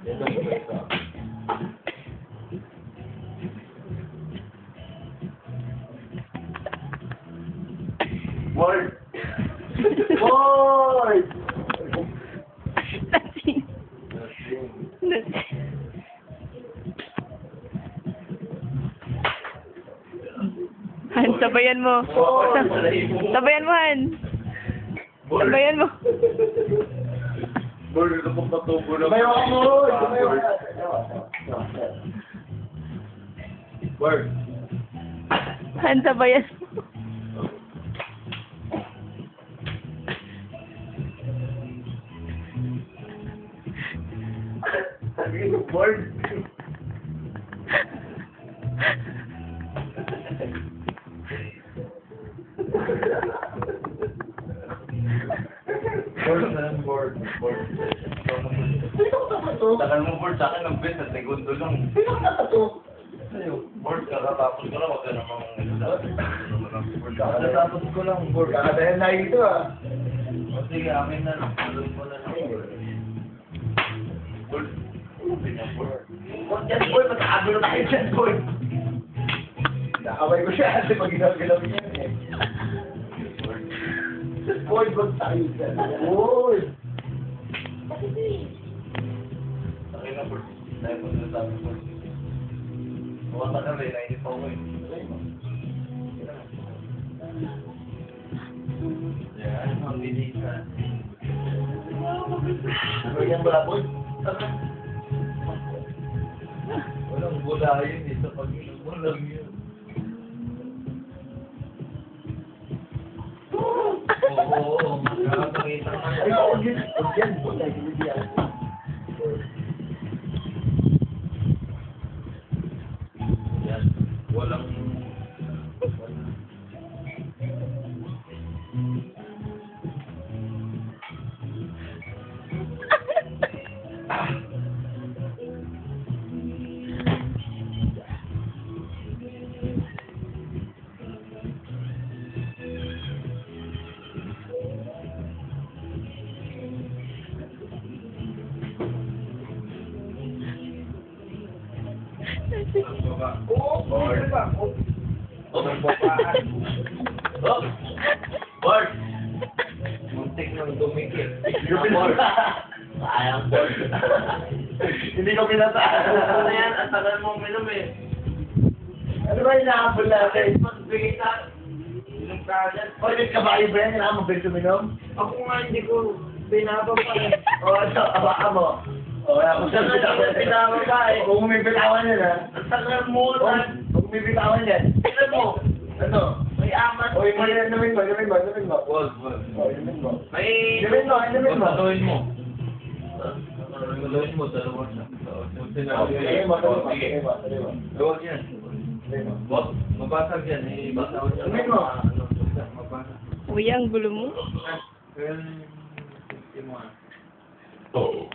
Yan ang pwesto. Word! Word! Lasing. Lasing. Lasing. Han, sabayan mo. Sabayan mo, Han. Sabayan mo. Word, ito pong katubo na. Tumayo ka mo! Tumayo ka! Word. Han, sabayan mo. Sabi yung word. Board na lang, board. Board. Takal mo board sa akin ng best na segundo lang. Board, kakatapos ko lang, wag ka namang Kakatapos ko lang, board. Kakatayan na ito ah. O sige, amin na lang. Alam mo na lang. Board. Huwag yan, board. Matakagulo tayo dyan, board. Nakaway ko siya kasi pag ginagalaw niya eh. Board, huwag tayo dyan. Board! Sakay na board. Dahil po sinasabi ko. Mukha ka rin, nainip ako eh. Yan, ang bilis na. Ano yan ba, board? Walang bula yun eh, sa pag-inom mo lang yun. Oo, magkakakita ka. Ay, huwag yan. Huwag yan, board. Ay, hindi yan. Yan, walang... Oo, board. Oh! Bart! Muntik nang dumikit. Bart! Sayang, Bart. Hindi ko pinata. Ano yan? Ang tagal mong minum eh. Ano ba inaabol natin? Magbigay ka. Inom ka agad. O, may kabayo ba yan? Kailangan mo binom? Ako nga hindi ko pinapapa eh. O, ito, abaka mo. O, wala ko Ang tagal mo pinapapa eh. Kung umibitawan yan, ha? Ang tagal mo na. Kung umibitawan yan. Tignan mo. Ano? May amat. O, inumin mo. Wag. O, inumin mo. May... Inumin mo. Saluhin mo. Saluhin mo, dalawa siya. Sige mo. Huwag yan. Wag, mabasag yan. Basa ko siya. Sabihin mo. Mabasag. Uy, ang gulo mo. Well, 61. Oh.